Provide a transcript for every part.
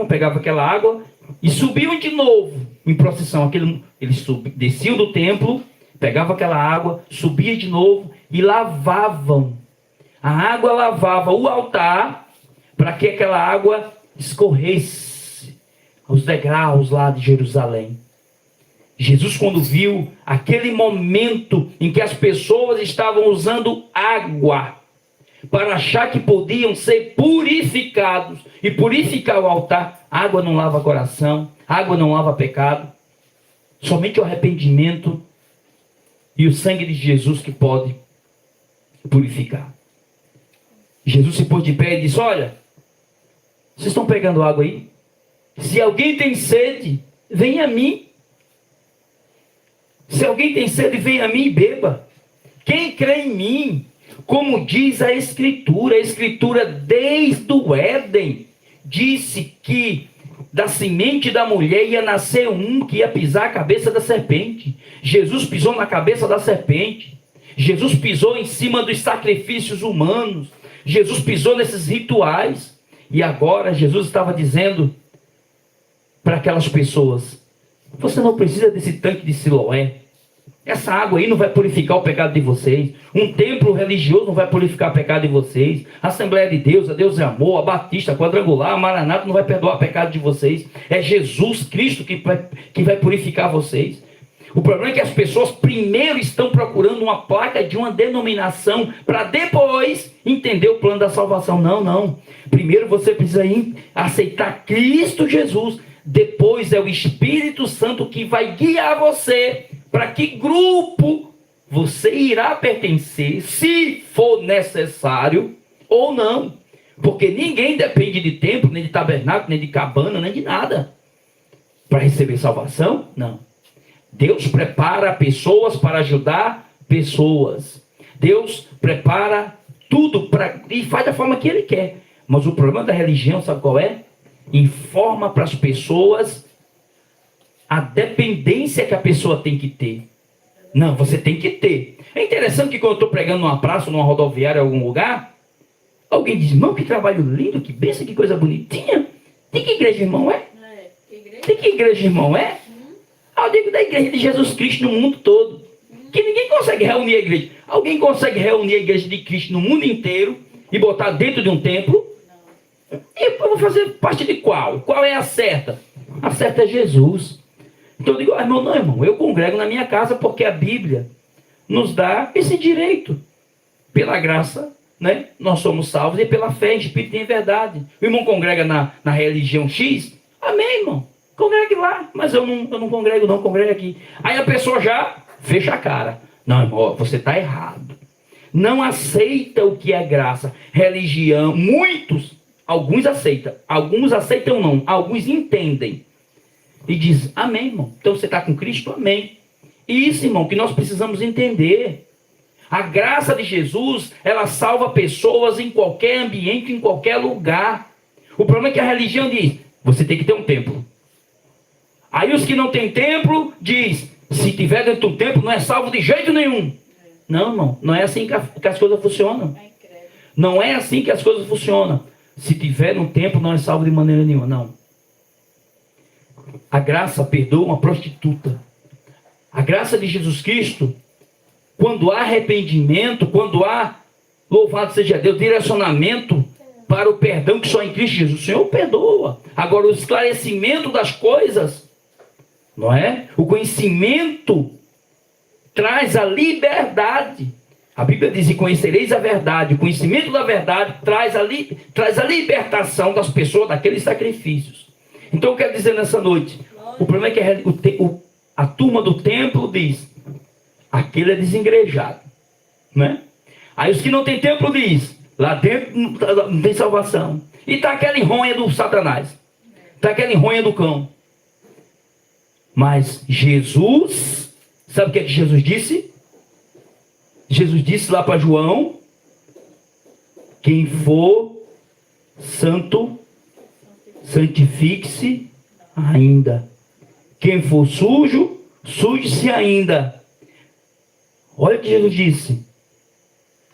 pegavam aquela água e subiam de novo em procissão. Eles desciam do templo, pegavam aquela água, subiam de novo e lavavam. A água lavava o altar para que aquela água escorresse aos degraus lá de Jerusalém. Jesus, quando viu aquele momento em que as pessoas estavam usando água para achar que podiam ser purificados e purificar o altar, água não lava coração, água não lava pecado, somente o arrependimento e o sangue de Jesus que pode purificar. Jesus se pôs de pé e disse: olha, vocês estão pegando água aí? Se alguém tem sede, venha a mim. Se alguém tem sede, venha a mim e beba. Quem crê em mim, como diz a Escritura desde o Éden, disse que da semente da mulher ia nascer um que ia pisar a cabeça da serpente. Jesus pisou na cabeça da serpente. Jesus pisou em cima dos sacrifícios humanos. Jesus pisou nesses rituais. E agora Jesus estava dizendo para aquelas pessoas: você não precisa desse tanque de Siloé. Essa água aí não vai purificar o pecado de vocês. Um templo religioso não vai purificar o pecado de vocês. A Assembleia de Deus, a Deus é Amor, a Batista, a Quadrangular, a Maranata não vai perdoar o pecado de vocês. É Jesus Cristo que vai purificar vocês. O problema é que as pessoas primeiro estão procurando uma placa de uma denominação para depois entender o plano da salvação. Não. Primeiro você precisa aceitar Cristo Jesus. Depois é o Espírito Santo que vai guiar você para que grupo você irá pertencer, se for necessário ou não. Porque ninguém depende de templo, nem de tabernáculo, nem de cabana, nem de nada para receber salvação. Não. Deus prepara pessoas para ajudar pessoas. Deus prepara tudo e faz da forma que Ele quer. Mas o problema da religião, sabe qual é? Informa para as pessoas a dependência que a pessoa tem que ter. Não, você tem que ter. É interessante que quando eu estou pregando numa praça, numa rodoviária, em algum lugar, alguém diz: irmão, que trabalho lindo, que bênção, que coisa bonitinha. De que igreja, irmão, é? De que igreja, irmão, é? Eu digo da igreja de Jesus Cristo no mundo todo. Que ninguém consegue reunir a igreja. Alguém consegue reunir a igreja de Cristo no mundo inteiro e botar dentro de um templo? E eu vou fazer parte de qual? Qual é a certa? A certa é Jesus. Então eu digo: irmão, não, irmão, eu congrego na minha casa porque a Bíblia nos dá esse direito. Pela graça, né? Nós somos salvos e pela fé em Espírito e em verdade. O irmão congrega na religião X? Amém, irmão. Congregue lá, mas eu não congrego, não congrego aqui. Aí a pessoa já fecha a cara. Não, irmão, você está errado. Não aceita o que é graça. Religião, alguns aceitam. Alguns aceitam não, alguns entendem. E diz: amém, irmão. Então você está com Cristo? Amém. Isso, irmão, que nós precisamos entender. A graça de Jesus, ela salva pessoas em qualquer ambiente, em qualquer lugar. O problema é que a religião diz: você tem que ter um templo. Aí os que não têm templo diz: se tiver dentro do templo não é salvo de jeito nenhum. Não, irmão, não é assim que as coisas funcionam. Não é assim que as coisas funcionam. Se tiver no templo não é salvo de maneira nenhuma, não. A graça perdoa uma prostituta. A graça de Jesus Cristo, quando há arrependimento, quando há, louvado seja Deus, direcionamento para o perdão que só em Cristo Jesus, o Senhor perdoa. Agora o esclarecimento das coisas, não é? O conhecimento traz a liberdade. A Bíblia diz: e conhecereis a verdade. O conhecimento da verdade traz a libertação das pessoas daqueles sacrifícios. Então eu quero dizer nessa noite, o problema é que a turma do templo diz: aquele é desengrejado, né? Aí os que não têm templo diz: lá dentro não tem salvação. E está aquela enronha do Satanás, está aquela enronha do cão. Mas Jesus, sabe o que é que Jesus disse? Jesus disse lá para João: quem for santo, santifique-se ainda. Quem for sujo, suje-se ainda. Olha o que Jesus disse: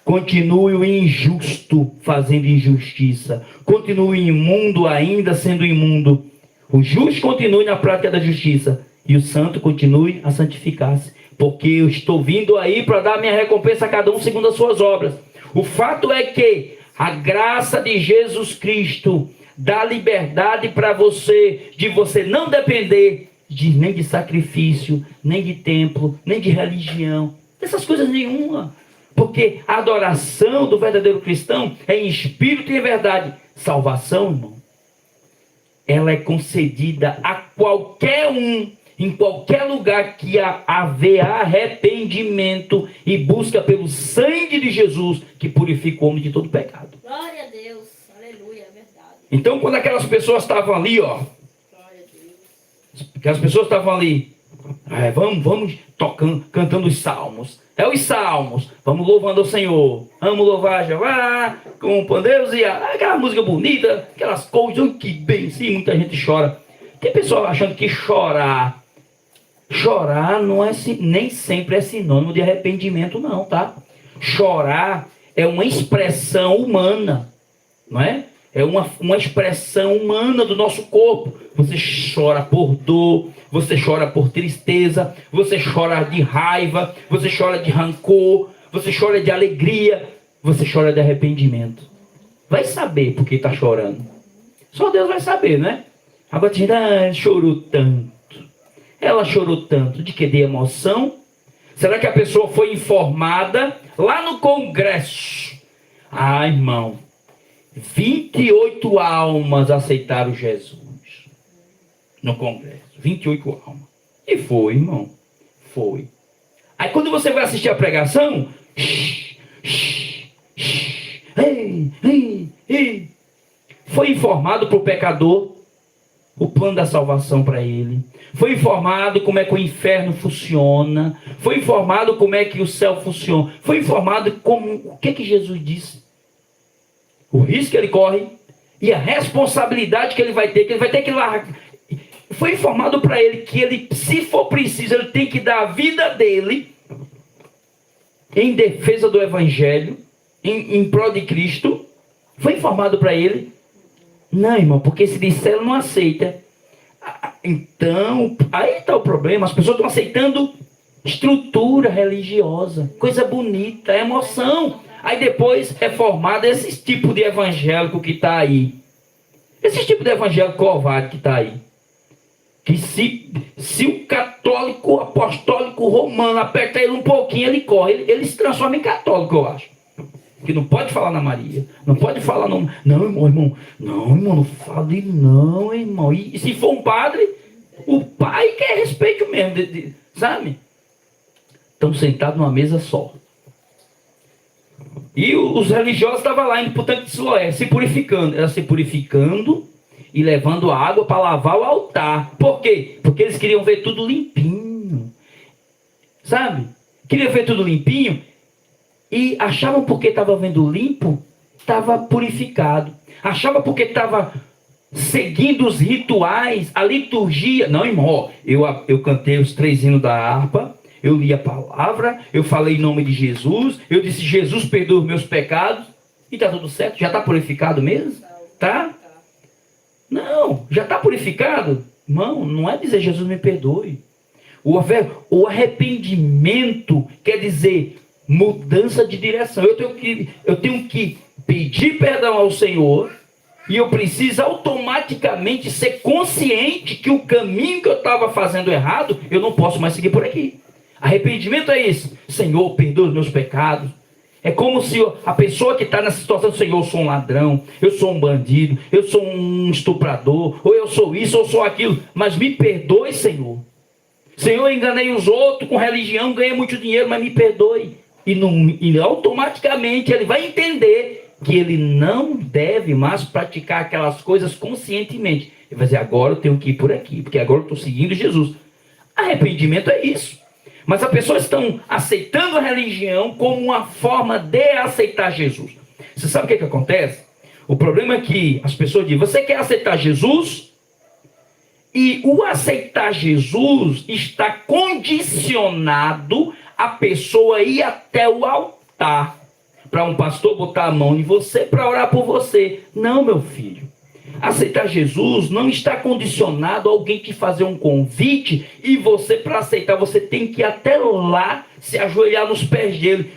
Continue o injusto fazendo injustiça. Continue o imundo ainda sendo imundo. O justo continue na prática da justiça. E o santo continue a santificar-se. Porque eu estou vindo aí para dar minha recompensa a cada um segundo as suas obras. O fato é que a graça de Jesus Cristo dá liberdade para você, de você não depender nem de sacrifício, nem de templo, nem de religião. Dessas coisas nenhuma. Porque a adoração do verdadeiro cristão é em espírito e em verdade. Salvação, irmão, ela é concedida a qualquer um, em qualquer lugar que haver arrependimento e busca pelo sangue de Jesus, que purifica o homem de todo pecado. Glória a Deus, aleluia, é verdade. Então, quando aquelas pessoas estavam ali, ó, Glória a Deus. aquelas pessoas estavam ali, vamos tocando, cantando os salmos. É os salmos. Vamos louvando ao Senhor. Vamos louvar Jeová com pandeiros e aquela música bonita, aquelas coisas que bem, sim, muita gente chora. Tem pessoal achando que chorar não é, nem sempre é sinônimo de arrependimento, não, tá? Chorar é uma expressão humana, não é? É uma expressão humana do nosso corpo. Você chora por dor, você chora por tristeza, você chora de raiva, você chora de rancor, você chora de alegria, você chora de arrependimento. Vai saber por que está chorando. Só Deus vai saber, né? A batida chorou tanto. Ela chorou tanto. De que? De emoção? Será que a pessoa foi informada lá no congresso? Irmão, 28 almas aceitaram Jesus no congresso. 28 almas. E foi, irmão. Foi. Aí quando você vai assistir a pregação, foi informado para o pecador o plano da salvação para ele. Foi informado como é que o inferno funciona. Foi informado como é que o céu funciona. Foi informado o que Jesus disse. O risco que ele corre e a responsabilidade que ele vai ter que largar. Foi informado para ele que ele, se for preciso, ele tem que dar a vida dele em defesa do evangelho, em prol de Cristo. Foi informado para ele. Não, irmão, porque se disser, ele não aceita. Então, aí está o problema. As pessoas estão aceitando estrutura religiosa, coisa bonita, emoção. Aí depois é formado esse tipo de evangélico que está aí. Esse tipo de evangélico covarde que está aí. Que se o católico apostólico romano aperta ele um pouquinho, ele corre. Ele se transforma em católico, eu acho. Que não pode falar na Maria. Não pode falar no... Não, irmão. Não, irmão, não fale não, irmão. E se for um padre, o pai quer respeito mesmo. Sabe? Estão sentados numa mesa só. E os religiosos estavam lá indo para o tanque de Siloé, se purificando. Ela se purificando e levando a água para lavar o altar. Por quê? Porque eles queriam ver tudo limpinho. Sabe? Queriam ver tudo limpinho. E achavam porque estava vendo limpo, estava purificado. Achava porque estava seguindo os rituais, a liturgia. Não, irmão, eu cantei os 3 hinos da harpa, eu li a palavra, eu falei em nome de Jesus, eu disse, Jesus perdoa os meus pecados, e está tudo certo? Já está purificado mesmo? Tá? Não, já está purificado? Irmão, não é dizer Jesus me perdoe. O arrependimento quer dizer mudança de direção. Eu tenho que pedir perdão ao Senhor e eu preciso automaticamente ser consciente que o caminho que eu estava fazendo errado, eu não posso mais seguir por aqui. Arrependimento é isso. Senhor, perdoa os meus pecados. É como se a pessoa que está nessa situação, Senhor, eu sou um ladrão, eu sou um bandido, eu sou um estuprador, ou eu sou isso, ou sou aquilo, mas me perdoe, Senhor. Senhor, eu enganei os outros com religião, ganhei muito dinheiro, mas me perdoe. E automaticamente ele vai entender que ele não deve mais praticar aquelas coisas conscientemente. Ele vai dizer, agora eu tenho que ir por aqui, porque agora eu estou seguindo Jesus. Arrependimento é isso. Mas as pessoas estão aceitando a religião como uma forma de aceitar Jesus. Você sabe o que acontece? O problema é que as pessoas dizem, você quer aceitar Jesus? E o aceitar Jesus está condicionado a pessoa ir até o altar. para um pastor botar a mão em você para orar por você. Não, meu filho. Aceitar Jesus não está condicionado a alguém que fazer um convite e você, para aceitar, você tem que ir até lá se ajoelhar nos pés dele.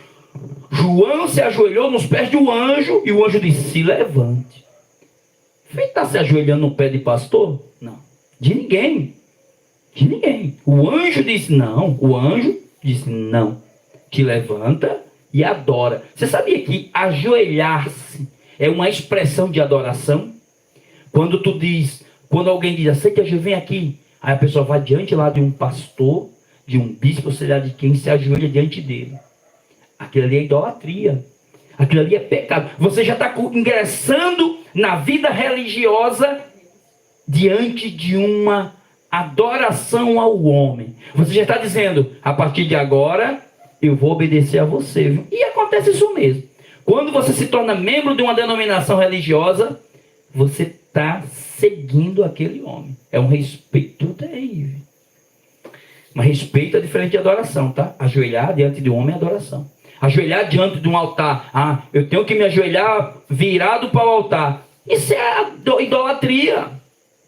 João se ajoelhou nos pés do anjo e o anjo disse: se levante. Ele está se ajoelhando no pé de pastor? Não. De ninguém. De ninguém. O anjo disse não. O anjo disse não. Te levanta e adora. Você sabia que ajoelhar-se é uma expressão de adoração? Quando alguém diz, aceita Jesus, vem aqui. Aí a pessoa vai diante lá de um pastor, de um bispo, ou seja, de quem se ajoelha diante dele. Aquilo ali é idolatria. Aquilo ali é pecado. Você já está ingressando na vida religiosa diante de uma adoração ao homem. Você já está dizendo, a partir de agora, eu vou obedecer a você. Viu? E acontece isso mesmo. Quando você se torna membro de uma denominação religiosa, você está seguindo aquele homem. É um respeito terrível. Mas respeito é diferente de adoração, tá? Ajoelhar diante de um homem é adoração. Ajoelhar diante de um altar. Ah, eu tenho que me ajoelhar virado para o altar. Isso é idolatria.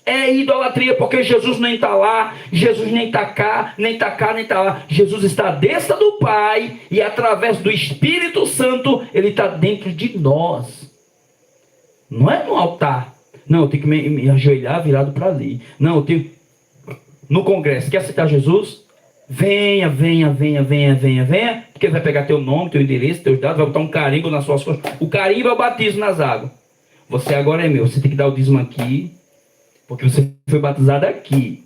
É idolatria, porque Jesus nem está lá, Jesus nem está cá, nem está cá, nem está lá. Jesus está à destra do Pai e através do Espírito Santo, Ele está dentro de nós. Não é no altar. Não, eu tenho que me ajoelhar virado para ali. Não, eu tenho... No congresso, quer aceitar Jesus? Venha, venha, venha, venha, venha, venha. Porque ele vai pegar teu nome, teu endereço, teus dados, vai botar um carimbo nas suas costas. O carimbo é o batismo nas águas. Você agora é meu, você tem que dar o dízimo aqui, porque você foi batizado aqui.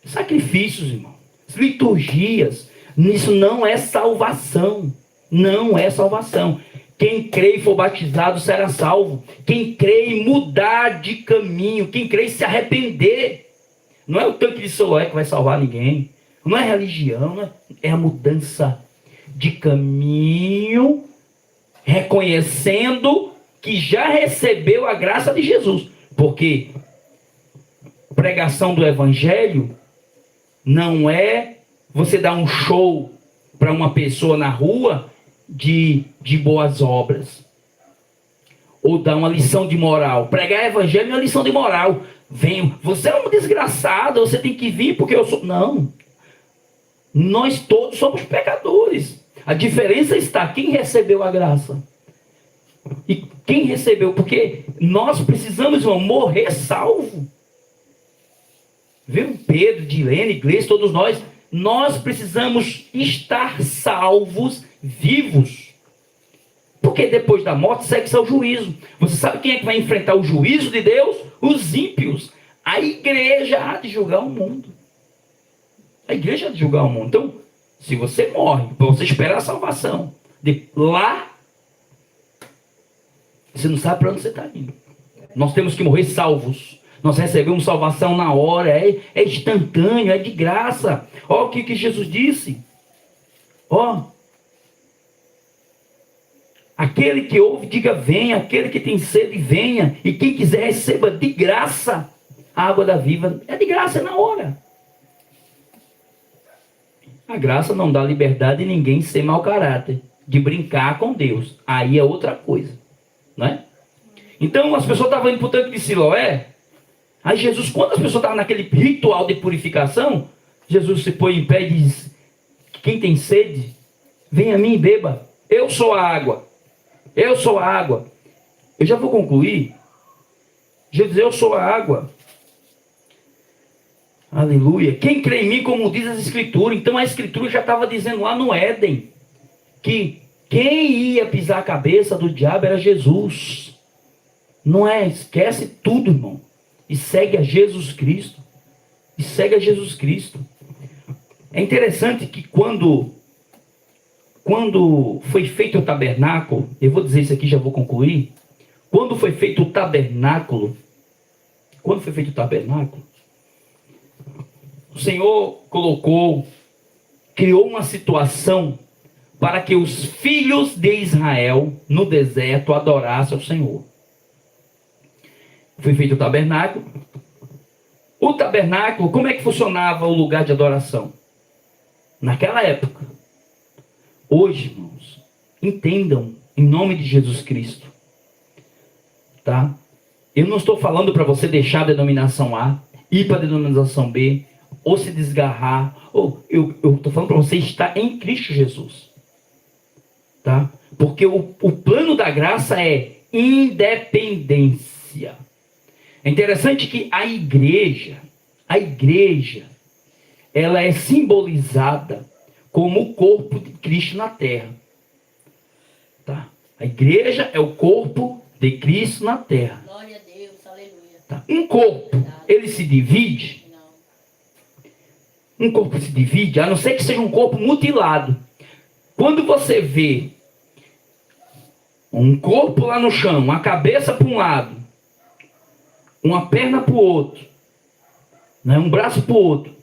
Sacrifícios, irmão. Liturgias. Isso não é salvação. Não é salvação. Quem crê e for batizado será salvo. Quem crê e mudar de caminho. Quem crê e se arrepender. Não é o tanque de Siloé que vai salvar ninguém. Não é religião. Não é, é a mudança de caminho. Reconhecendo que já recebeu a graça de Jesus. Porque pregação do evangelho não é você dar um show para uma pessoa na rua de boas obras, ou dar uma lição de moral. Pregar evangelho é uma lição de moral. Venho, você é um desgraçado, você tem que vir porque eu sou... Não, nós todos somos pecadores. A diferença está quem recebeu a graça e quem recebeu, porque nós precisamos, irmão, morrer salvo. Viu? Pedro, Dilene, Igreja, todos nós precisamos estar salvos, vivos. Porque depois da morte segue-se ao juízo. Você sabe quem é que vai enfrentar o juízo de Deus? Os ímpios. A igreja há de julgar o mundo. A igreja há de julgar o mundo. Então, se você morre, para você esperar a salvação, de lá, você não sabe para onde você está indo. Nós temos que morrer salvos. Nós recebemos salvação na hora, é instantâneo, é de graça. Olha o que Jesus disse. Ó, aquele que ouve, diga venha. Aquele que tem sede, venha. E quem quiser, receba de graça a água da vida. É de graça, é na hora. A graça não dá liberdade de ninguém ser mau caráter, de brincar com Deus. Aí é outra coisa, não é? Então as pessoas estavam indo para o tanque de Siloé. Aí Jesus, quando as pessoas estavam naquele ritual de purificação, Jesus se põe em pé e diz: quem tem sede, vem a mim e beba. Eu sou a água. Eu sou a água. Eu já vou concluir. Jesus diz: eu sou a água. Aleluia. Quem crê em mim, como diz as Escrituras. Então a Escritura já estava dizendo lá no Éden que quem ia pisar a cabeça do diabo era Jesus. Não é? Esquece tudo, irmão. E segue a Jesus Cristo. E segue a Jesus Cristo. É interessante que quando foi feito o tabernáculo, eu vou dizer isso aqui, já vou concluir. Quando foi feito o tabernáculo, o Senhor criou uma situação para que os filhos de Israel no deserto adorassem ao Senhor. Foi feito o tabernáculo. O tabernáculo, como é que funcionava o lugar de adoração? Naquela época. Hoje, irmãos, entendam Em nome de Jesus Cristo. Tá? Eu não estou falando para você deixar a denominação A, ir para a denominação B, ou se desgarrar. Ou eu estou falando para você estar em Cristo Jesus. Tá? Porque o plano da graça é independência. É interessante que a igreja, ela é simbolizada como o corpo de Cristo na terra. Tá? A igreja é o corpo de Cristo na terra. Glória a Deus, aleluia. Tá? Um corpo, ele se divide? Não. Um corpo se divide, a não ser que seja um corpo mutilado. Quando você vê um corpo lá no chão, uma cabeça para um lado, uma perna para o outro, né? Um braço para o outro,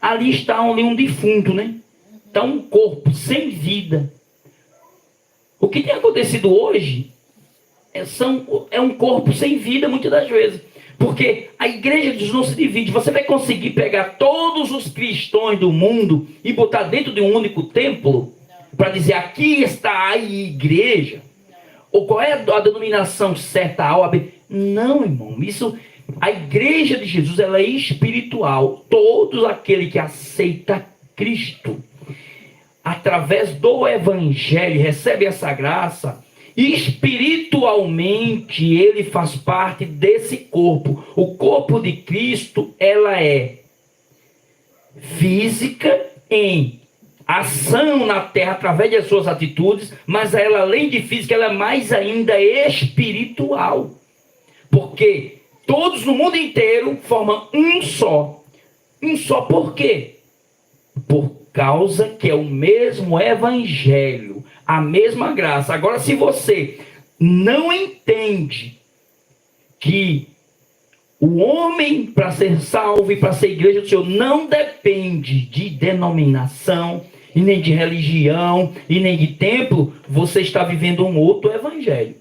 ali está um defunto, né? Está um corpo sem vida. O que tem acontecido hoje é um corpo sem vida, muitas das vezes. Porque a igreja de Jesus não se divide. Você vai conseguir pegar todos os cristãos do mundo e botar dentro de um único templo para dizer, aqui está a igreja? Ou qual é a denominação certa, A ou a B? Não, irmão. A igreja de Jesus, ela é espiritual. Todo aquele que aceita Cristo, através do evangelho, recebe essa graça, espiritualmente ele faz parte desse corpo. O corpo de Cristo, ela é física em ação na terra através das suas atitudes, mas ela, além de física, ela é mais ainda espiritual. Porque todos no mundo inteiro formam um só. Um só por quê? Por causa que é o mesmo evangelho, a mesma graça. Agora, se você não entende que o homem, para ser salvo e para ser igreja do Senhor, não depende de denominação, e nem de religião, e nem de templo, você está vivendo um outro evangelho.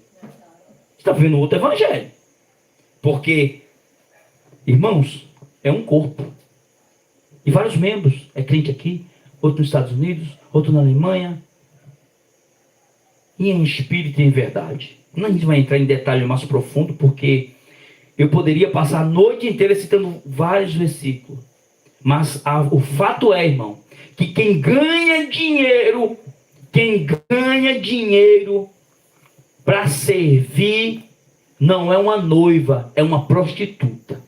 Está vivendo um outro evangelho. Porque, irmãos, é um corpo. E vários membros. É crente aqui, outro nos Estados Unidos, outro na Alemanha. E em espírito e em verdade. Não a gente vai entrar em detalhe mais profundo, porque eu poderia passar a noite inteira citando vários versículos. Mas o fato é, irmão, que quem ganha dinheiro para servir, não é uma noiva, é uma prostituta.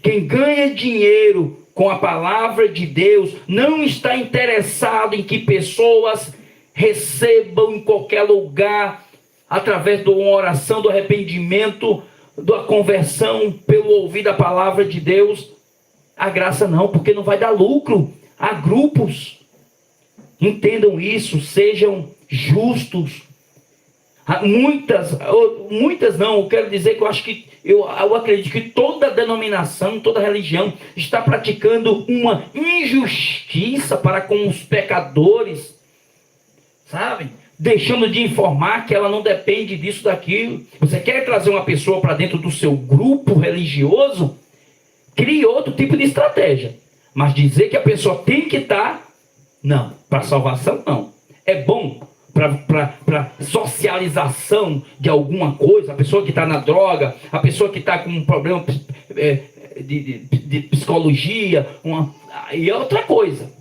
Quem ganha dinheiro com a palavra de Deus não está interessado em que pessoas recebam em qualquer lugar, através de uma oração, do arrependimento, da conversão, pelo ouvir da palavra de Deus, a graça não, porque não vai dar lucro. Há grupos, entendam isso, sejam justos. Muitas não, eu quero dizer que eu acredito que toda denominação, toda religião está praticando uma injustiça para com os pecadores, sabe? Deixando de informar que ela não depende disso, daquilo. Você quer trazer uma pessoa para dentro do seu grupo religioso? Crie outro tipo de estratégia. Mas dizer que a pessoa tem que estar, não. Para salvação, não. É bom para socialização de alguma coisa. A pessoa que está na droga, a pessoa que está com um problema de psicologia, e é outra coisa.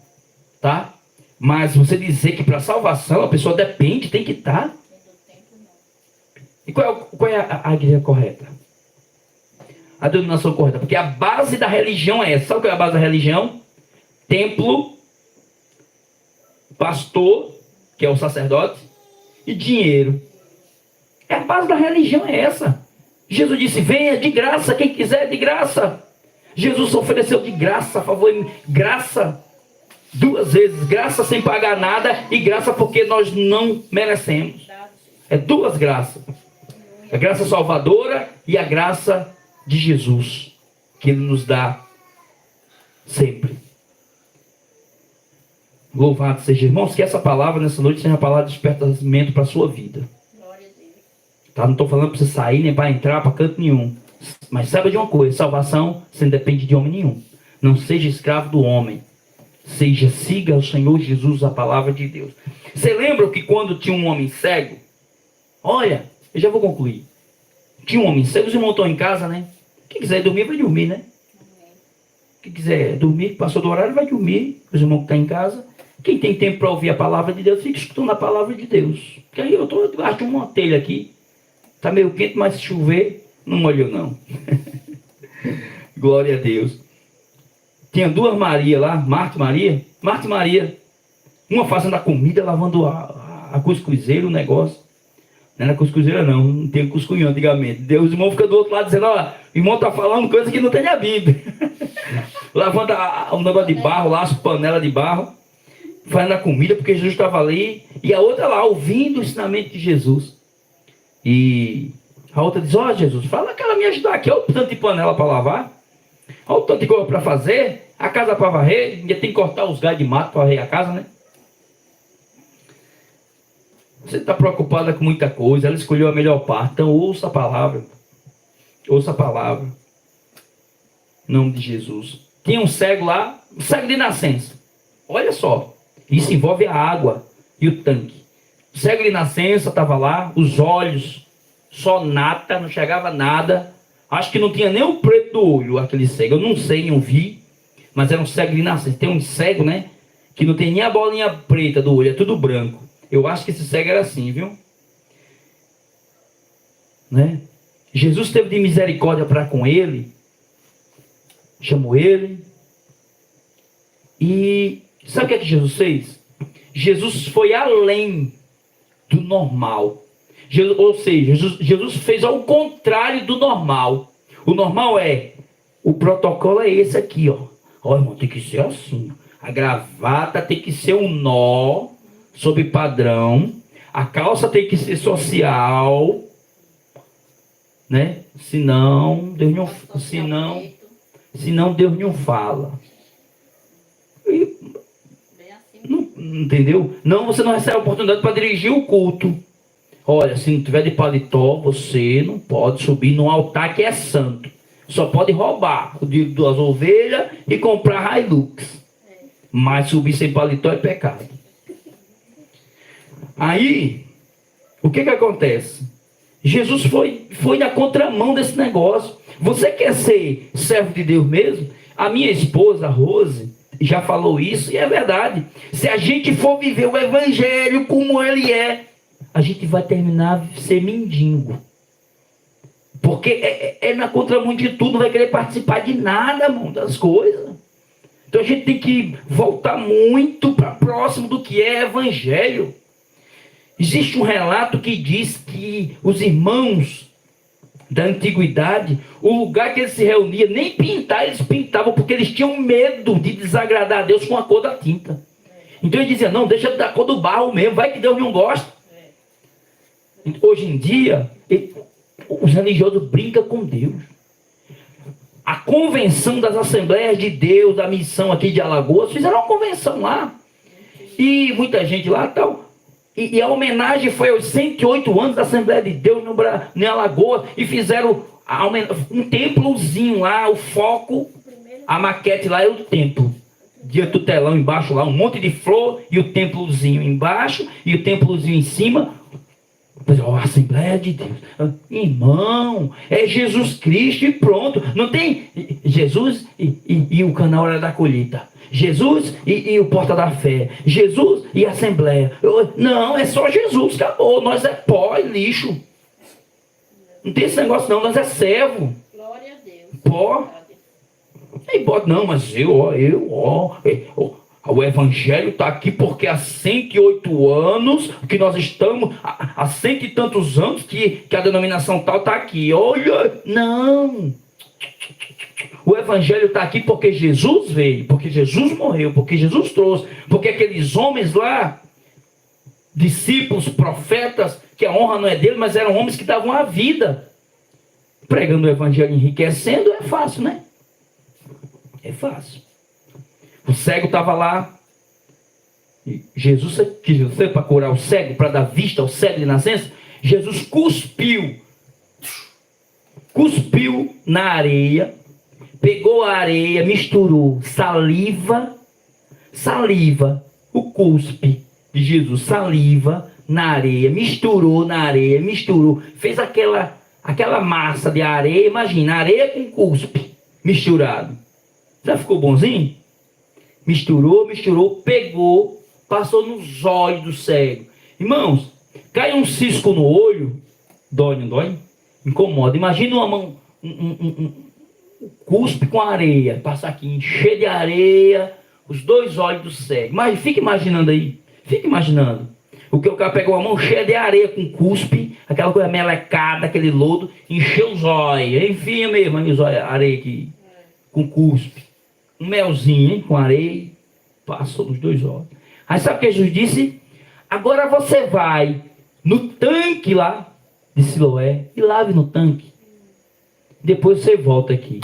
Tá? Mas você dizer que para salvação a pessoa depende, tem que estar. E qual é a igreja correta? A denominação correta. Porque a base da religião é essa. Sabe qual é a base da religião? Templo, pastor, que é o sacerdote, e dinheiro. A base da religião é essa. Jesus disse, venha de graça, quem quiser de graça. Jesus ofereceu de graça, a favor, graça 2 vezes. Graça sem pagar nada e graça porque nós não merecemos. É 2 graças. A graça salvadora e a graça de Jesus, que Ele nos dá sempre. Louvado seja, irmãos, que essa palavra nessa noite seja uma palavra de despertamento para a sua vida. Glória a Deus. Tá? Não estou falando para você sair, nem para entrar para canto nenhum. Mas saiba de uma coisa, salvação, você não depende de homem nenhum. Não seja escravo do homem. Siga o Senhor Jesus, a palavra de Deus. Você lembra que quando tinha um homem cego, Olha, eu já vou concluir. Tinha um homem cego, os irmãos estão em casa, né? Quem quiser dormir, vai dormir, né? Quem quiser dormir, passou do horário, vai dormir. Os irmãos que estão em casa. Quem tem tempo para ouvir a palavra de Deus, fica escutando a palavra de Deus. Porque aí eu estou debaixo de uma telha aqui. Está meio quente, mas se chover, não molhou não. Glória a Deus. Tinha duas Maria lá, Marta e Maria. Marta e Maria. Uma fazendo a comida, lavando a cuscuzeira, o negócio. Não era cuscuzeira não tem cuscunhão antigamente. Deus, o irmão fica do outro lado dizendo, ó, o irmão está falando coisa que não tem na Bíblia. Lavando um negócio de barro lá, as panelas de barro. Fazendo a comida, porque Jesus estava ali. E a outra lá, ouvindo o ensinamento de Jesus. E a outra diz, ó Jesus, fala que ela me ajudar aqui. Olha o tanto de panela para lavar. Olha o tanto de coisa para fazer. A casa para varrer. Ainda tem que cortar os galhos de mato para varrer a casa, né? Você está preocupada com muita coisa. Ela escolheu a melhor parte. Então ouça a palavra. Ouça a palavra. Em nome de Jesus. Tinha um cego lá. Um cego de nascença. Olha só. Isso envolve a água e o tanque. O cego de nascença estava lá. Os olhos só nata. Não chegava nada. Acho que não tinha nem o preto do olho. Aquele cego. Eu não sei, não vi. Mas era um cego de nascença. Tem um cego, né? Que não tem nem a bolinha preta do olho. É tudo branco. Eu acho que esse cego era assim, viu? Né? Jesus teve de misericórdia para com ele. Chamou ele. E sabe o que é que Jesus fez? Jesus foi além do normal. Ou seja, Jesus fez ao contrário do normal. O normal o protocolo é esse aqui, ó. Ó, irmão, tem que ser assim. A gravata tem que ser um nó sob padrão, a calça tem que ser social, né? Senão Deus não fala. E, não, entendeu? Não, você não recebe a oportunidade para dirigir o culto. Olha, se não tiver de paletó, você não pode subir no altar que é santo. Só pode roubar o dinheiro das ovelhas e comprar Hilux. Mas subir sem paletó é pecado. Aí, o que acontece? Jesus foi na contramão desse negócio. Você quer ser servo de Deus mesmo? A minha esposa, Rose, já falou isso e é verdade. Se a gente for viver o evangelho como ele é, a gente vai terminar ser mendigo. Porque é na contramão de tudo, não vai querer participar de nada, mano, das coisas. Então a gente tem que voltar muito para próximo do que é evangelho. Existe um relato que diz que os irmãos da antiguidade, o lugar que eles se reuniam, nem pintar eles pintavam, porque eles tinham medo de desagradar a Deus com a cor da tinta. Então eles diziam, não, deixa da cor do barro mesmo, vai que Deus não gosta. Hoje em dia, os religiosos brincam com Deus. A convenção das Assembleias de Deus, da missão aqui de Alagoas, fizeram uma convenção lá. E muita gente lá tal. E a homenagem foi aos 108 anos da Assembleia de Deus em Alagoas. E fizeram um templozinho lá, o foco, a maquete lá é o templo. Diante do telão embaixo lá, um monte de flor e o templozinho embaixo e o templozinho em cima. A Assembleia de Deus. Irmão, é Jesus Cristo e pronto. Não tem Jesus e o canal Hora da Colheita. Jesus e o Porta da Fé. Jesus e a Assembleia. Não, é só Jesus, acabou. Nós é pó e lixo. Não tem esse negócio não, nós é servo. Glória a Deus. Pó. Aí bota, não, mas o evangelho está aqui porque há 108 anos que nós estamos, há cento e tantos anos que a denominação tal está aqui. Olha, não. O evangelho está aqui porque Jesus veio, porque Jesus morreu, porque Jesus trouxe, porque aqueles homens lá, discípulos, profetas, que a honra não é dele, mas eram homens que davam a vida. Pregando o evangelho, enriquecendo, é fácil, né? É fácil. O cego estava lá. Jesus quis dizer para curar o cego, para dar vista ao cego de nascença. Jesus cuspiu na areia, pegou a areia, misturou saliva, o cuspe de Jesus, saliva, na areia, misturou na areia, misturou, fez aquela massa de areia, imagina, areia com cuspe misturado. Já ficou bonzinho? Misturou, pegou, passou nos olhos do cego. Irmãos, cai um cisco no olho, dói, não dói? Incomoda. Imagina uma mão, um cuspe com areia, passa aqui, encher de areia, os dois olhos do cego. Mas fica imaginando aí, fica imaginando. O que o cara pegou uma mão cheia de areia com cuspe, aquela coisa melecada, aquele lodo, encheu os olhos, enfim mesmo, os olhos, areia aqui, com cuspe. Um melzinho, hein, com areia, passou nos dois olhos. Aí sabe o que Jesus disse? Agora você vai no tanque lá de Siloé e lave no tanque. Depois você volta aqui.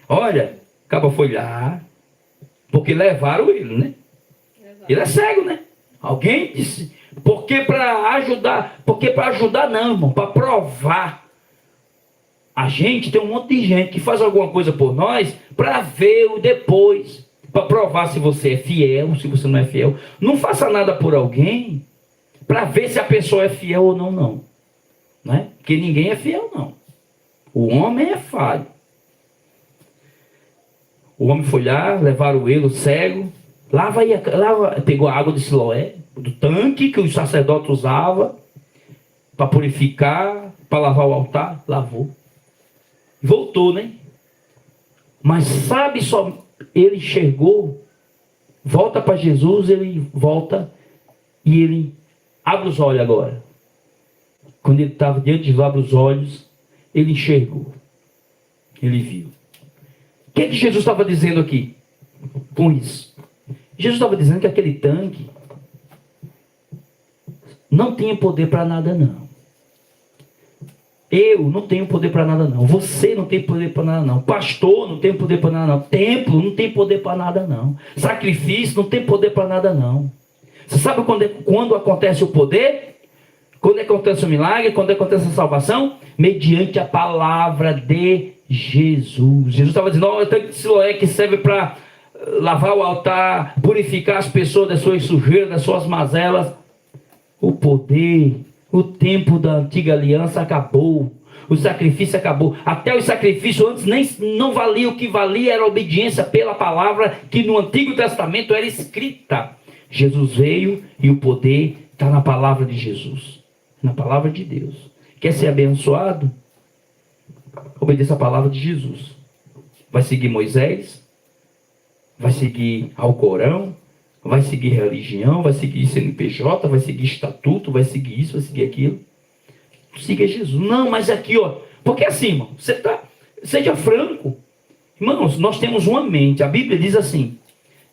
Olha, o cabo foi lá, porque levaram ele, né? Ele é cego, né? Alguém disse, porque para ajudar não, irmão, para provar. A gente tem um monte de gente que faz alguma coisa por nós para ver o depois, para provar se você é fiel, se você não é fiel. Não faça nada por alguém para ver se a pessoa é fiel ou não, não. Né? Porque ninguém é fiel, não. O homem é falho. O homem foi lá, levaram ele, o cego, pegou a água de Siloé, do tanque que os sacerdotes usavam para purificar, para lavar o altar, lavou. Voltou, né? Mas sabe só, ele enxergou, volta para Jesus, ele volta e ele abre os olhos agora. Quando ele estava diante de abre os olhos, ele enxergou, ele viu. O que Jesus estava dizendo aqui com isso? Jesus estava dizendo que aquele tanque não tinha poder para nada, não. Eu não tenho poder para nada, não. Você não tem poder para nada, não. Pastor não tem poder para nada, não. Templo não tem poder para nada, não. Sacrifício não tem poder para nada, não. Você sabe quando acontece o poder? Quando acontece o milagre? Quando acontece a salvação? Mediante a palavra de Jesus. Jesus estava dizendo, olha, o tanque de Siloé que serve para lavar o altar, purificar as pessoas das suas sujeiras, das suas mazelas. O poder, o tempo da antiga aliança acabou. O sacrifício acabou. Até o sacrifício antes não valia. O que valia era a obediência pela palavra que no Antigo Testamento era escrita. Jesus veio e o poder está na palavra de Jesus. Na palavra de Deus. Quer ser abençoado? Obedeça a palavra de Jesus. Vai seguir Moisés? Vai seguir ao Corão? Vai seguir religião? Vai seguir CNPJ? Vai seguir estatuto? Vai seguir isso? Vai seguir aquilo? Siga Jesus. Não, mas aqui, ó. Porque assim, irmão, seja franco. Irmãos, nós temos uma mente. A Bíblia diz assim,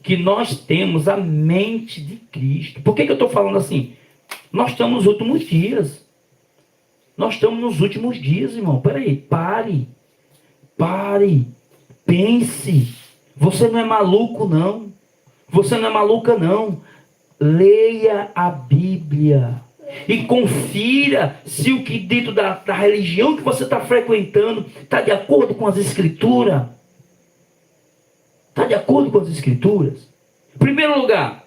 que nós temos a mente de Cristo. Por que eu estou falando assim? Nós estamos nos últimos dias. Nós estamos nos últimos dias, irmão. Peraí, pare. Pense. Você não é maluco, não. Você não é maluca, não. Leia a Bíblia. E confira se o que dentro da religião que você está frequentando está de acordo com as Escrituras. Está de acordo com as Escrituras? Em primeiro lugar,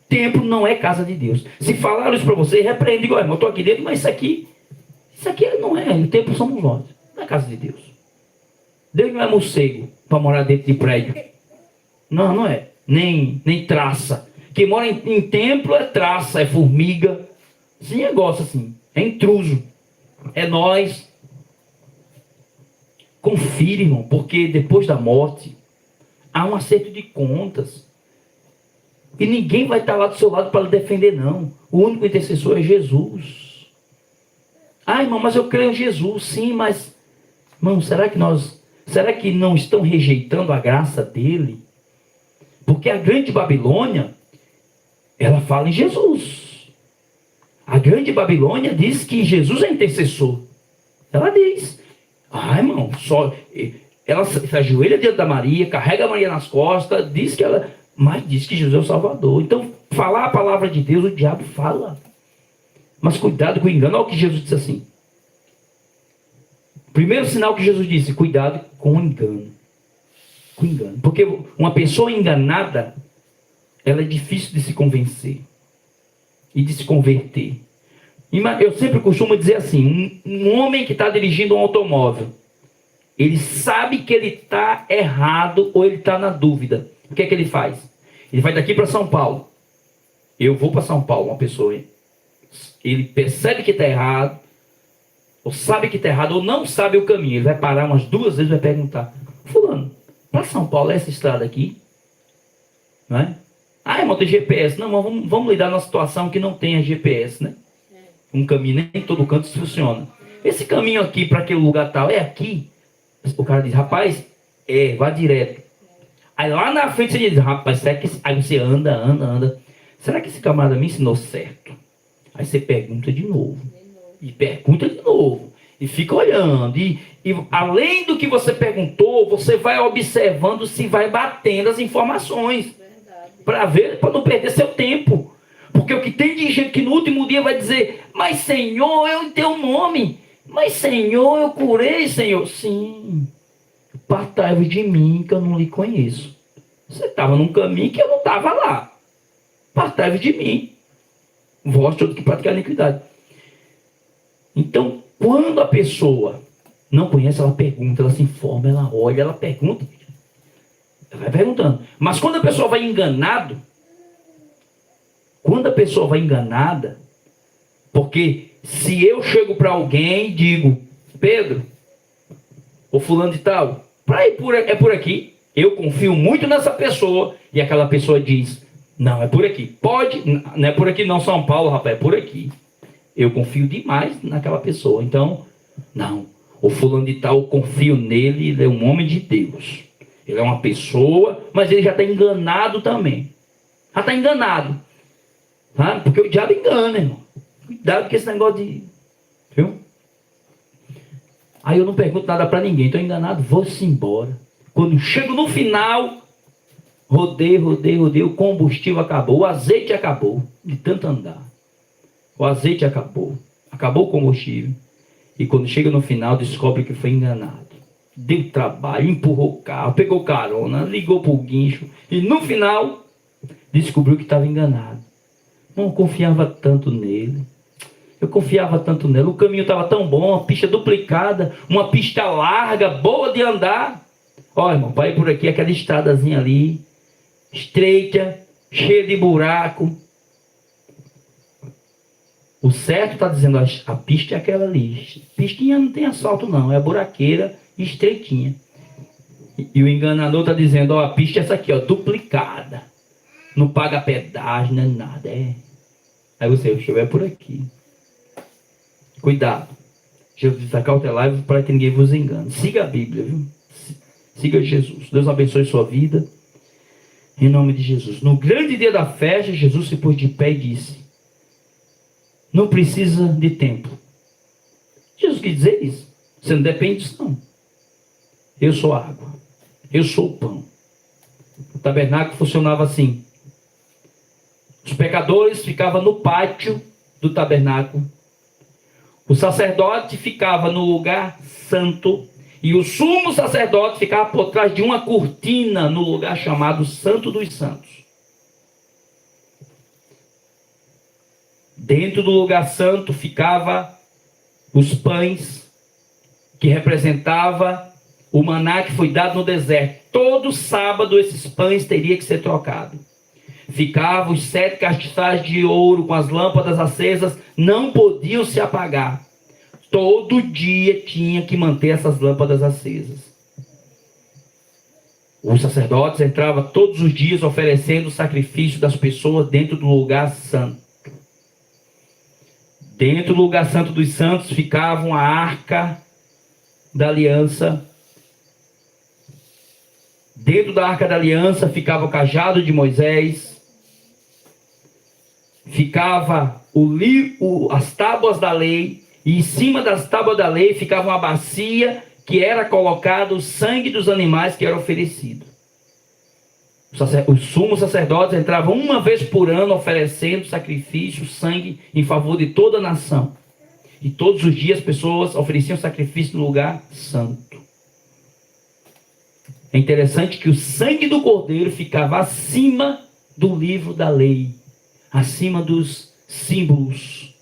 templo não é casa de Deus. Se falaram isso para você, repreende. Olha, eu estou aqui dentro, mas isso aqui não é. O templo somos nós. Não é casa de Deus. Deus não é morcego para morar dentro de prédio. Não é. Nem traça. Quem mora em templo é traça, é formiga. Esse negócio assim. É intruso. É nós. Confira, irmão, porque depois da morte há um acerto de contas. E ninguém vai estar lá do seu lado para lhe defender, não. O único intercessor é Jesus. Ah, irmão, mas eu creio em Jesus. Sim, mas, irmão, será que não estão rejeitando a graça dele? Porque a grande Babilônia, ela fala em Jesus. A grande Babilônia diz que Jesus é intercessor. Ela diz. Ah, irmão, ela se ajoelha diante da Maria, carrega a Maria nas costas, mas diz que Jesus é o Salvador. Então, falar a palavra de Deus, o diabo fala. Mas cuidado com o engano. Olha o que Jesus disse assim. Primeiro sinal que Jesus disse, cuidado com o engano. Com engano. Porque uma pessoa enganada, ela é difícil de se convencer. e de se converter. Eu sempre costumo dizer assim, um homem que está dirigindo um automóvel, ele sabe que ele está errado ou ele está na dúvida. O que é que ele faz? Ele vai daqui para São Paulo. Eu vou para São Paulo, uma pessoa. Ele percebe que está errado, ou sabe que está errado, ou não sabe o caminho. Ele vai parar umas 2 vezes e vai perguntar: fulano, para São Paulo é essa estrada aqui? Não é? Ah, irmão, tem GPS. Não, vamos lidar numa situação que não tenha GPS, né? Um caminho, nem todo canto funciona. Esse caminho aqui para aquele lugar tal, é aqui? O cara diz: rapaz, vá direto. Aí lá na frente você diz: rapaz, será que... Aí você anda. Será que esse camarada me ensinou certo? Aí você pergunta de novo. E pergunta de novo. E fica olhando. E além do que você perguntou, você vai observando se vai batendo as informações. Para ver, para não perder seu tempo. Porque o que tem de gente que no último dia vai dizer: mas Senhor, eu tenho nome. Mas Senhor, eu curei, Senhor. Sim. Partai-vos de mim, que eu não lhe conheço. Você estava num caminho que eu não estava lá. Partai-vos de mim. Vós todos que praticam iniquidade. Então, quando a pessoa não conhece, ela pergunta, ela se informa, ela olha, ela pergunta. Ela vai perguntando. Mas quando a pessoa vai enganada, porque se eu chego para alguém e digo: Pedro, ou fulano de tal, é por aqui, eu confio muito nessa pessoa, e aquela pessoa diz: não, é por aqui. Não é por aqui não, São Paulo, rapaz, é por aqui. Eu confio demais naquela pessoa. Então, não, o fulano de tal, eu confio nele, ele é um homem de Deus. Ele é uma pessoa, mas ele já está enganado também. Já está enganado. Tá? Porque o diabo engana, irmão. Cuidado com esse negócio de... Viu? Aí eu não pergunto nada para ninguém. Estou enganado, vou-se embora. Quando chego no final, rodei, o combustível acabou, o azeite acabou, de tanto andar. O azeite acabou o combustível. E quando chega no final, descobre que foi enganado. Deu trabalho, empurrou o carro, pegou carona, ligou para o guincho. E no final, descobriu que estava enganado. Não confiava tanto nele. Eu confiava tanto nele. O caminho estava tão bom, uma pista duplicada, uma pista larga, boa de andar. Olha, irmão, para ir por aqui, aquela estradazinha ali, estreita, cheia de buraco. O certo está dizendo: a pista é aquela ali. Pistinha não tem asfalto não, é buraqueira e estreitinha. E o enganador está dizendo: a pista é essa aqui, duplicada. Não paga pedágio, nem nada. Aí você estiver por aqui. Cuidado. Jesus diz: acautelai-vos para que ninguém vos engane. Siga a Bíblia, viu? Siga Jesus. Deus abençoe sua vida. Em nome de Jesus. No grande dia da festa, Jesus se pôs de pé e disse: não precisa de tempo. Jesus quis dizer isso. Você não depende disso, não. Eu sou a água. Eu sou o pão. O tabernáculo funcionava assim. Os pecadores ficavam no pátio do tabernáculo. O sacerdote ficava no lugar santo. E o sumo sacerdote ficava por trás de uma cortina no lugar chamado Santo dos Santos. Dentro do lugar santo ficava os pães, que representava o maná que foi dado no deserto. Todo sábado esses pães teriam que ser trocados. Ficavam os 7 castiçais de ouro com as lâmpadas acesas, não podiam se apagar. Todo dia tinha que manter essas lâmpadas acesas. Os sacerdotes entravam todos os dias oferecendo o sacrifício das pessoas dentro do lugar santo. Dentro do lugar santo dos santos ficava a arca da aliança. Dentro da arca da aliança ficava o cajado de Moisés. Ficava as tábuas da lei. E em cima das tábuas da lei ficava uma bacia que era colocado o sangue dos animais que era oferecido. Os sumos sacerdotes entravam uma vez por ano oferecendo sacrifício, sangue em favor de toda a nação. E todos os dias as pessoas ofereciam sacrifício no lugar santo. É interessante que o sangue do cordeiro ficava acima do livro da lei, acima dos símbolos.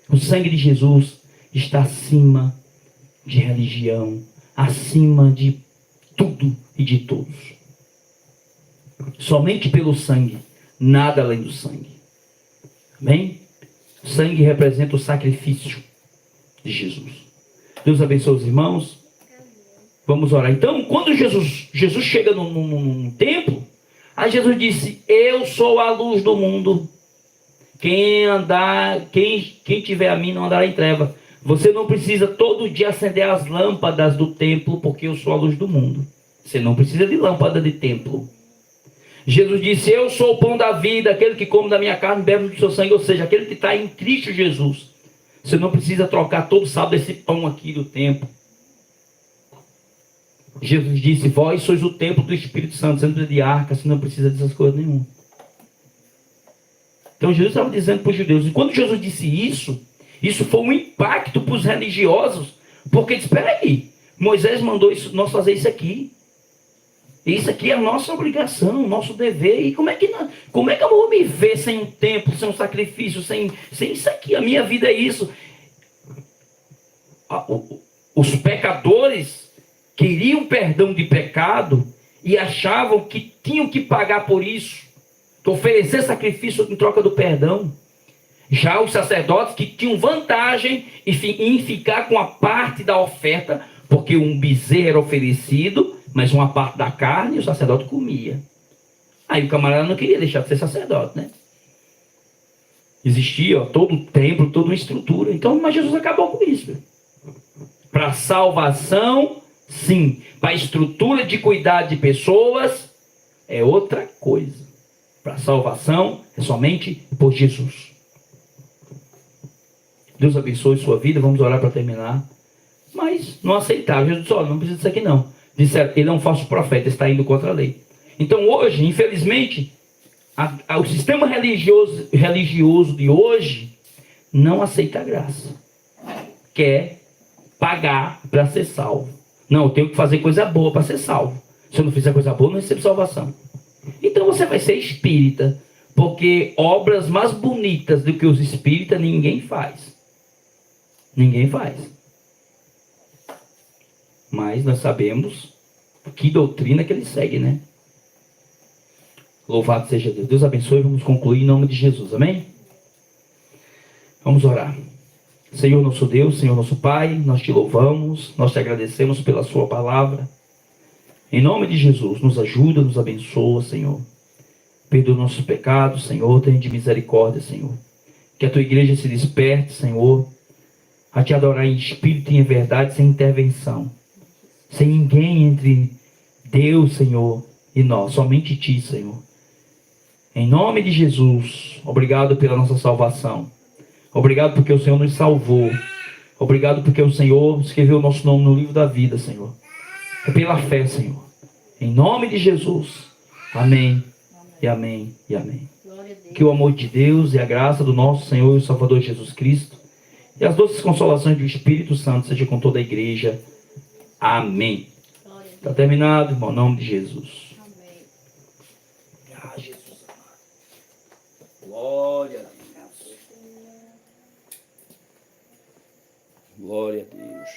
O sangue de Jesus está acima de religião, acima de tudo e de todos. Somente pelo sangue, nada além do sangue. Amém? O sangue representa o sacrifício de Jesus. Deus abençoe os irmãos. Vamos orar. Então, quando Jesus chega num templo, aí Jesus disse: eu sou a luz do mundo. Quem tiver a mim não andará em treva. Você não precisa todo dia acender as lâmpadas do templo, porque eu sou a luz do mundo. Você não precisa de lâmpada de templo. Jesus disse: eu sou o pão da vida, aquele que come da minha carne bebe do seu sangue, ou seja, aquele que está em Cristo Jesus. Você não precisa trocar todo sábado esse pão aqui do templo. Jesus disse: vós sois o templo do Espírito Santo, você não precisa de arca, você não precisa dessas coisas nenhuma. Então Jesus estava dizendo para os judeus, e quando Jesus disse isso foi um impacto para os religiosos, porque espera aí, Moisés mandou nós fazer isso aqui. Isso aqui é a nossa obrigação, nosso dever. E como é que eu vou me ver sem um templo, sem um sacrifício, sem isso aqui? A minha vida é isso. Os pecadores queriam perdão de pecado e achavam que tinham que pagar por isso, oferecer sacrifício em troca do perdão. Já os sacerdotes que tinham vantagem em ficar com a parte da oferta, porque um bezerro era oferecido, mas uma parte da carne o sacerdote comia. Aí o camarada não queria deixar de ser sacerdote, né? Existia todo o templo, toda uma estrutura. Então, mas Jesus acabou com isso. Para salvação, sim. Para a estrutura de cuidar de pessoas, é outra coisa. Para salvação, é somente por Jesus. Deus abençoe sua vida. Vamos orar para terminar. Mas não aceitava. Jesus disse: não precisa disso aqui não. Disseram: ele é um falso profeta, está indo contra a lei. Então hoje, infelizmente, o sistema religioso de hoje não aceita a graça. Quer pagar para ser salvo. Não, eu tenho que fazer coisa boa para ser salvo. Se eu não fizer coisa boa, não recebo salvação. Então você vai ser espírita, porque obras mais bonitas do que os espíritas ninguém faz. Ninguém faz. Mas nós sabemos que doutrina que ele segue, né? Louvado seja Deus. Deus abençoe. Vamos concluir em nome de Jesus. Amém? Vamos orar. Senhor nosso Deus, Senhor nosso Pai, nós te louvamos, nós te agradecemos pela sua palavra. Em nome de Jesus, nos ajuda, nos abençoa, Senhor. Perdoa nossos pecados, Senhor. Tenha de misericórdia, Senhor. Que a tua igreja se desperte, Senhor, a te adorar em espírito e em verdade, sem intervenção. Sem ninguém entre Deus, Senhor, e nós. Somente ti, Senhor. Em nome de Jesus, obrigado pela nossa salvação. Obrigado porque o Senhor nos salvou. Obrigado porque o Senhor escreveu o nosso nome no livro da vida, Senhor. É pela fé, Senhor. Em nome de Jesus. Amém. E amém. E amém. Que o amor de Deus e a graça do nosso Senhor e Salvador Jesus Cristo e as doces consolações do Espírito Santo seja com toda a igreja. Amém. Está terminado, irmão. Em nome de Jesus. Amém. Ah, Jesus amado. Glória a Deus. Glória a Deus.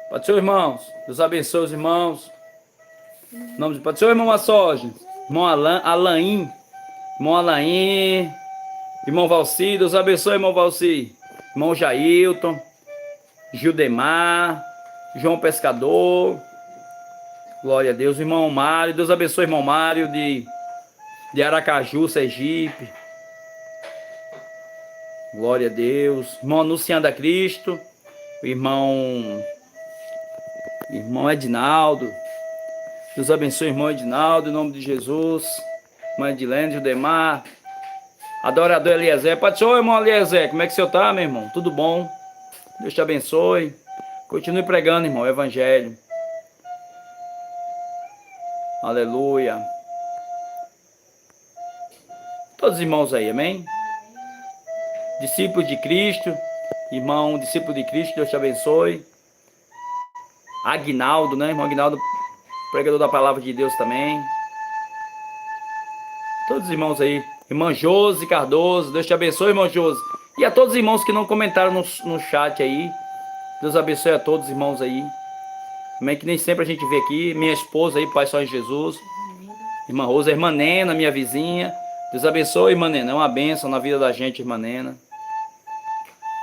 Pai do Senhor, irmãos. Deus abençoe os irmãos. Em nome de Pai do Senhor, irmão Assoge. Irmão Alain. Irmão Alain. Irmão Valci. Deus abençoe, irmão Valci. Irmão Jailton. Gildemar. João Pescador. Glória a Deus. Irmão Mário. Deus abençoe, irmão Mário de Aracaju, Sergipe. Glória a Deus. Irmão Anunciando a Cristo. Irmão Edinaldo. Deus abençoe, irmão Edinaldo, em nome de Jesus. Irmão Edilene, Judemar. Adorador Eliezer. Pai do Senhor, irmão Eliezer, como é que o senhor está, meu irmão? Tudo bom? Deus te abençoe. Continue pregando, irmão, o evangelho. Aleluia. Todos os irmãos aí, amém? Discípulo de Cristo, irmão, discípulo de Cristo, Deus te abençoe. Aguinaldo, né? Irmão Aguinaldo, pregador da palavra de Deus também. Todos os irmãos aí. Irmã Josi Cardoso, Deus te abençoe, irmão Josi. E a todos os irmãos que não comentaram no chat aí. Deus abençoe a todos os irmãos aí. Amém, que nem sempre a gente vê aqui. Minha esposa aí, Pai só em Jesus. Irmã Rosa, irmã Nena, minha vizinha. Deus abençoe, irmã Nena. É uma bênção na vida da gente, irmã Nena.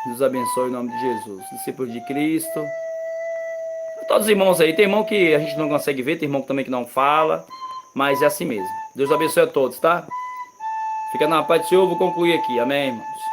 Deus abençoe em nome de Jesus. Discípulos de Cristo. Todos os irmãos aí. Tem irmão que a gente não consegue ver, tem irmão também que não fala. Mas é assim mesmo. Deus abençoe a todos, tá? Fica na paz do Senhor, vou concluir aqui. Amém, irmãos.